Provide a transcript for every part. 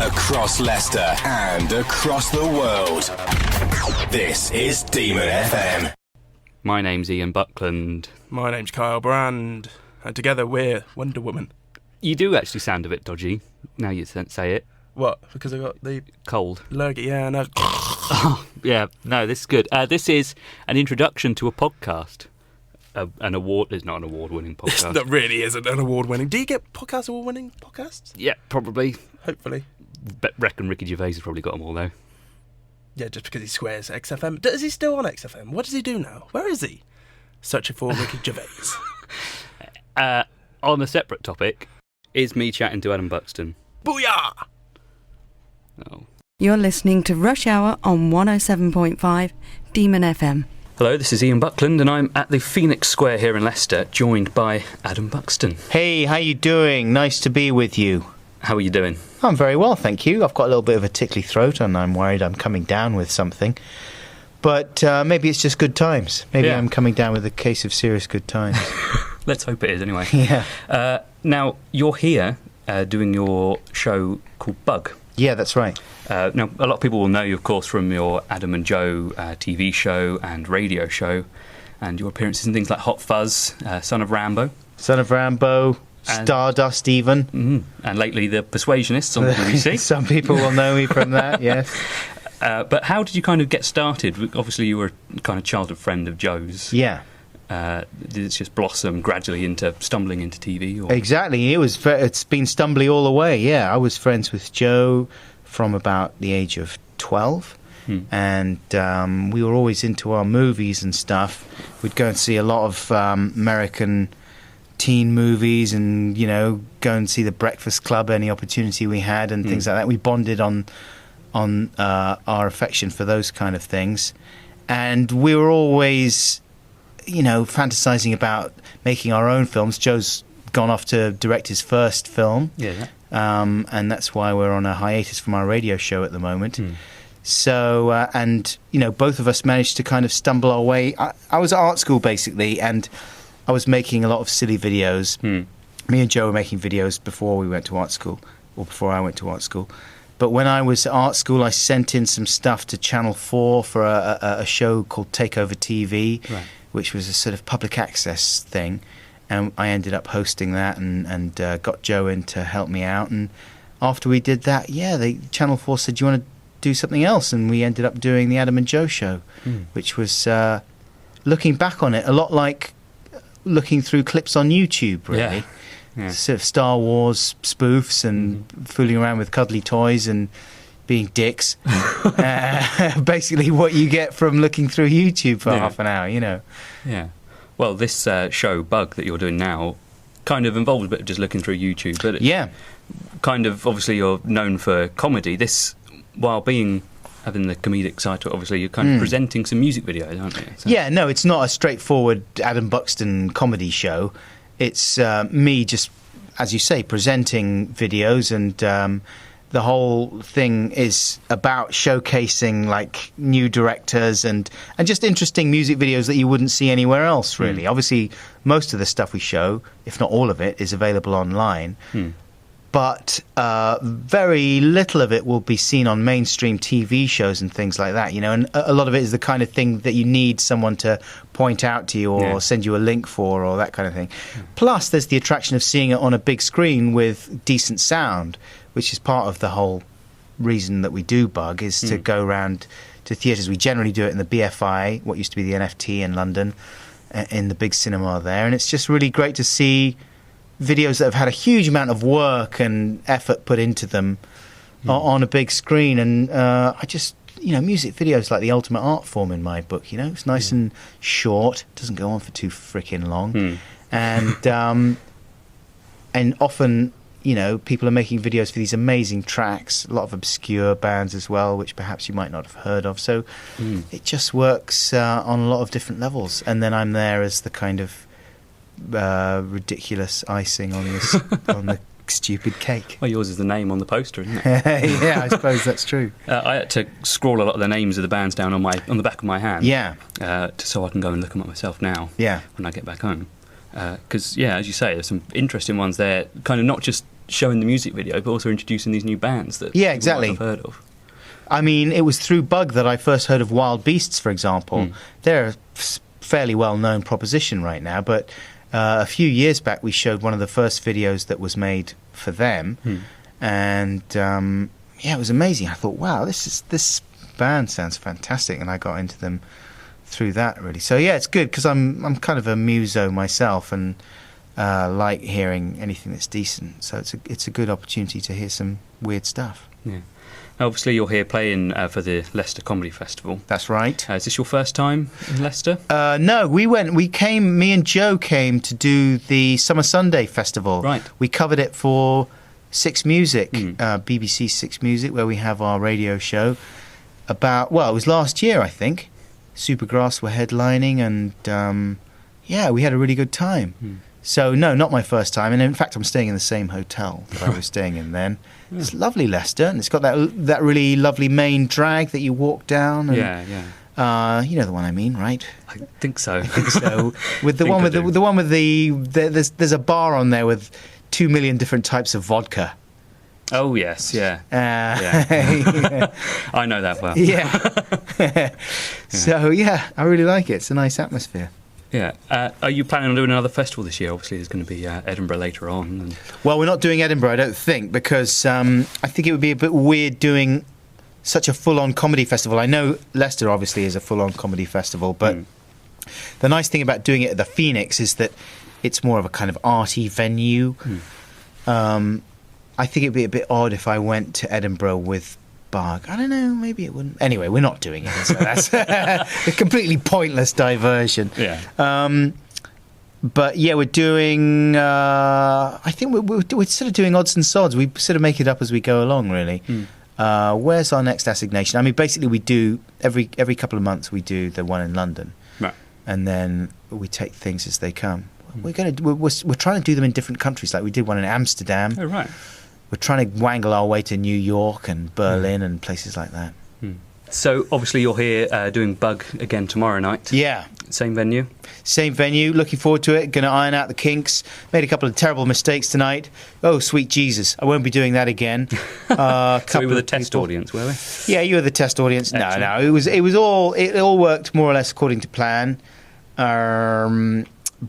Across Leicester and across the world. This is DemonFM. My name's Iain Buckland. My name's Kyle Brand. And together we're Wonder Woman. You do actually sound a bit dodgy, now you say it. What? Because I got the... Cold. Yeah, no. Oh, yeah, no, this is good. This is an introduction to a podcast. An award... It's not an award-winning podcast. That really isn't an award-winning. Do you get podcast award-winning podcasts? Yeah, probably. Hopefully. Reckon Ricky Gervais has probably got them all, though. Yeah, just because he swears XFM. Is he still on XFM? What does he do now? Where is he? Searching for Ricky Gervais. On a separate topic, is me chatting to Adam Buxton. Booyah! Oh. You're listening to Rush Hour on 107.5 Demon FM. Hello, this is Iain Buckland, and I'm at the Phoenix Square here in Leicester, joined by Adam Buxton. Hey, how you doing? Nice to be with you. How are you doing? I'm very well, thank you. I've got a little bit of a tickly throat, and I'm worried I'm coming down with something. But maybe it's just good times. Maybe I'm coming down with a case of serious good times. Let's hope it is, anyway. Yeah. Now, you're here doing your show called Bug. Yeah, that's right. Now, a lot of people will know you, of course, from your Adam and Joe TV show and radio show, and your appearances in things like Hot Fuzz, Son of Rambo. Son of Rambo, Stardust even. And lately The Persuasionists on the BBC. Some people will know me from that, yes. But how did you kind of get started? Obviously, you were a kind of childhood friend of Joe's. Yeah. Did it just blossom gradually into stumbling into TV? Or? Exactly. It's been stumbly all the way, yeah. I was friends with Joe from about the age of 12. And we were always into our movies and stuff. We'd go and see a lot of American teen movies and, you know, go and see The Breakfast Club any opportunity we had and things like that. We bonded on our affection for those kind of things. And we were always, you know, fantasizing about making our own films. Joe's gone off to direct his first film. Yeah. And that's why we're on a hiatus from our radio show at the moment. So, and, you know, both of us managed to kind of stumble our way. I was at art school, basically, and I was making a lot of silly videos. Me and Joe were making videos before we went to art school, or before I went to art school. But when I was at art school, I sent in some stuff to Channel 4 for a show called Takeover TV, which was a sort of public access thing. And I ended up hosting that and got Joe in to help me out. And after we did that, Channel 4 said, do you want to do something else? And we ended up doing the Adam and Joe show, which was, looking back on it, a lot like looking through clips on YouTube, really. Yeah. Sort of Star Wars spoofs and fooling around with cuddly toys and being dicks. Basically what you get from looking through YouTube for half an hour, you know. Yeah. Well, this show, Bug, that you're doing now, kind of involves a bit of just looking through YouTube. But kind of, obviously, you're known for comedy. This, while having the comedic side to it, obviously, you're kind of presenting some music videos, aren't you? So. Yeah, no, it's not a straightforward Adam Buxton comedy show. It's me just, as you say, presenting videos, and the whole thing is about showcasing like new directors and just interesting music videos that you wouldn't see anywhere else, really. Obviously, most of the stuff we show, if not all of it, is available online. But very little of it will be seen on mainstream TV shows and things like that, you know, and a lot of it is the kind of thing that you need someone to point out to you or send you a link for or that kind of thing. Plus, there's the attraction of seeing it on a big screen with decent sound, which is part of the whole reason that we do Bug, is to go around to theatres. We generally do it in the BFI, what used to be the NFT in London, in the big cinema there, and it's just really great to see videos that have had a huge amount of work and effort put into them on a big screen. And I just, you know, music videos like the ultimate art form in my book, you know. It's nice and short, doesn't go on for too frickin' long. And often, you know, people are making videos for these amazing tracks, a lot of obscure bands as well, which perhaps you might not have heard of. So it just works on a lot of different levels. And then I'm there as the kind of ridiculous icing on this on the stupid cake. Well, yours is the name on the poster, isn't it? Yeah, I suppose that's true. I had to scrawl a lot of the names of the bands down on the back of my hand. Yeah. So I can go and look them up myself now. Yeah. When I get back home, because as you say, there's some interesting ones there. Kind of not just showing the music video, but also introducing these new bands that Yeah, people exactly. might not have heard of. I mean, it was through Bug that I first heard of Wild Beasts, for example. They're a fairly well-known proposition right now, but a few years back we showed one of the first videos that was made for them, and it was amazing. I thought, wow, this band sounds fantastic, and I got into them through that, really. So yeah, it's good, because I'm kind of a muso myself, and like hearing anything that's decent. So it's a good opportunity to hear some weird stuff. Yeah. Obviously, you're here playing for the Leicester Comedy Festival. That's right. Is this your first time in Leicester? No, me and Joe came to do the Summer Sunday Festival. Right. We covered it for Six Music, BBC Six Music, where we have our radio show. It was last year, I think. Supergrass were headlining, and we had a really good time. So, no, not my first time. And in fact, I'm staying in the same hotel that I was staying in then. It's lovely, Leicester, and it's got that really lovely main drag that you walk down. And, you know the one I mean, right? I think so. With there's a bar on there with 2 million different types of vodka. Oh yes, yeah. I know that well. Yeah. So I really like it. It's a nice atmosphere. Yeah. Are you planning on doing another festival this year? Obviously, there's going to be Edinburgh later on. Well, we're not doing Edinburgh, I don't think, because I think it would be a bit weird doing such a full-on comedy festival. I know Leicester obviously is a full-on comedy festival, but the nice thing about doing it at the Phoenix is that it's more of a kind of arty venue. I think it'd be a bit odd if I went to Edinburgh with Bug. I don't know, maybe it wouldn't. Anyway, we're not doing it, so that's a completely pointless diversion. Yeah. But yeah, we're doing. I think we're sort of doing odds and sods. We sort of make it up as we go along, really. Where's our next assignation? I mean, basically, we do every couple of months we do the one in London, right? And then we take things as they come. We're trying to do them in different countries. Like we did one in Amsterdam. Oh right. We're trying to wangle our way to New York and Berlin and places like that. So, obviously, you're here doing Bug again tomorrow night. Yeah. Same venue? Same venue. Looking forward to it. Going to iron out the kinks. Made a couple of terrible mistakes tonight. Oh, sweet Jesus. I won't be doing that again. So we were the test audience, were we? Yeah, you were the test audience. Excellent. No. It all worked more or less according to plan.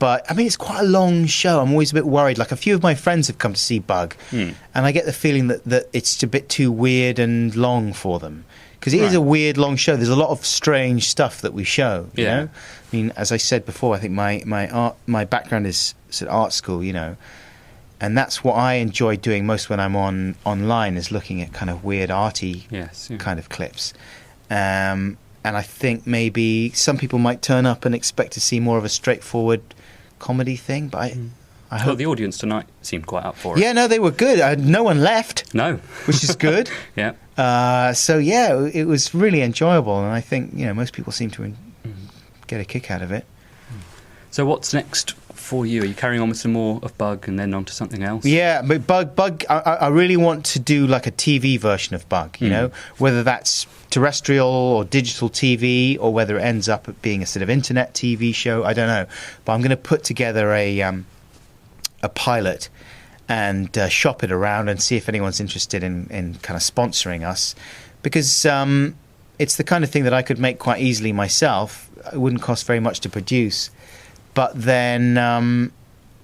But, I mean, it's quite a long show. I'm always a bit worried. Like, a few of my friends have come to see Bug, and I get the feeling that it's a bit too weird and long for them. Because it is a weird, long show. There's a lot of strange stuff that we show, you know? I mean, as I said before, I think my background is at art school, you know, and that's what I enjoy doing most when I'm online, is looking at kind of weird, arty kind of clips. And I think maybe some people might turn up and expect to see more of a straightforward comedy thing, but I hope... Well, the audience tonight seemed quite up for it. Yeah, no, they were good. No one left. No. Which is good. Yeah. So, yeah, it was really enjoyable, and I think, you know, most people seem to get a kick out of it. So what's next for you? Are you carrying on with some more of Bug and then on to something else? Yeah, but Bug, I really want to do like a TV version of Bug, you know, whether that's terrestrial or digital TV, or whether it ends up being a sort of internet TV show, I don't know. But I'm going to put together a pilot and shop it around and see if anyone's interested in kind of sponsoring us, because it's the kind of thing that I could make quite easily myself. It wouldn't cost very much to produce, but then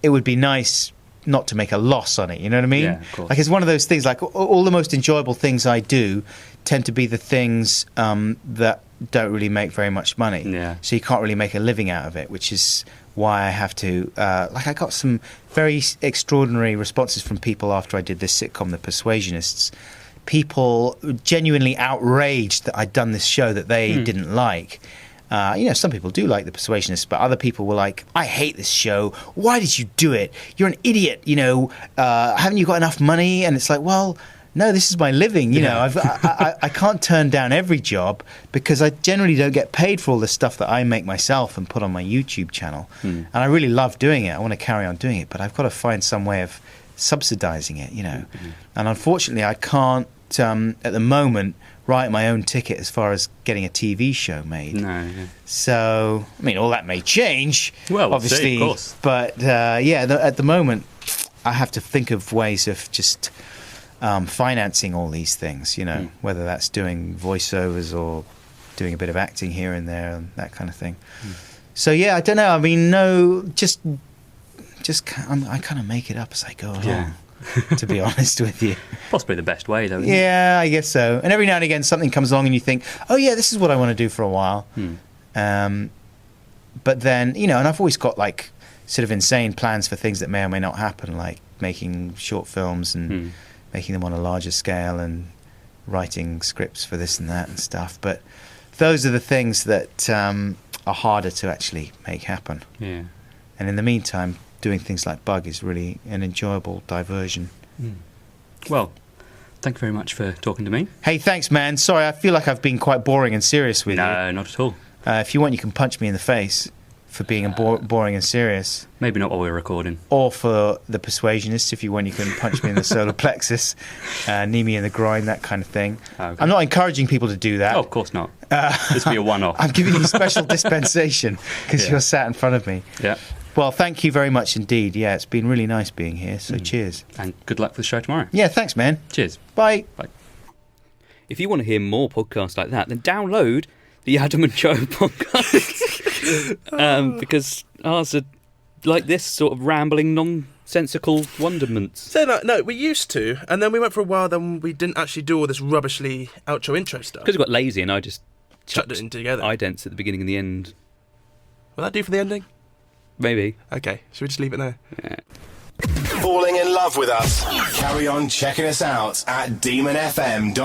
it would be nice not to make a loss on it, you know what I mean? Yeah, of course. Like, it's one of those things, like all the most enjoyable things I do tend to be the things that don't really make very much money. Yeah. So you can't really make a living out of it, which is why I have to... I got some very extraordinary responses from people after I did this sitcom, The Persuasionists. People genuinely outraged that I'd done this show that they didn't like. You know, some people do like The Persuasionists, but other people were like, I hate this show. Why did you do it? You're an idiot. You know, haven't you got enough money? And it's like, well... No, this is my living. You know, I can't turn down every job, because I generally don't get paid for all the stuff that I make myself and put on my YouTube channel. And I really love doing it. I want to carry on doing it, but I've got to find some way of subsidising it, you know. And unfortunately, I can't, at the moment, write my own ticket as far as getting a TV show made. No. Yeah. So, I mean, all that may change, well, obviously. See, of course. But, at the moment... I have to think of ways of just financing all these things, whether that's doing voiceovers or doing a bit of acting here and there and that kind of thing. So yeah, I don't know. I mean, no, just I kind of make it up as I go along. To be honest with you, possibly the best way, though. Yeah, I guess so. And every now and again, something comes along, and you think, "Oh yeah, this is what I want to do for a while." But then, and I've always got like sort of insane plans for things that may or may not happen, like making short films and making them on a larger scale and writing scripts for this and that and stuff. But those are the things that are harder to actually make happen. Yeah. And in the meantime, doing things like Bug is really an enjoyable diversion. Well, thank you very much for talking to me. Hey, thanks, man. Sorry, I feel like I've been quite boring and serious with you. No, not at all. If you want, you can punch me in the face for being boring and serious. Maybe not while we're recording. Or for the persuasionists, if you want, you can punch me in the solar plexus, knee me in the groin, that kind of thing. Okay. I'm not encouraging people to do that. Oh, of course not. This will be a one-off. I'm giving you special dispensation because you're sat in front of me. Yeah. Well, thank you very much indeed. Yeah, it's been really nice being here, so cheers. And good luck for the show tomorrow. Yeah, thanks, man. Cheers. Bye. Bye. If you want to hear more podcasts like that, then download the Adam and Joe podcast. Because ours are like this sort of rambling, nonsensical wonderments. So, no, we used to, and then we went for a while, then we didn't actually do all this rubbishly outro intro stuff. Because we got lazy and I just chucked it in together. Idents at the beginning and the end. Will that do for the ending? Maybe. Okay, should we just leave it now? Yeah. Falling in love with us? Carry on checking us out at demonfm.co.uk.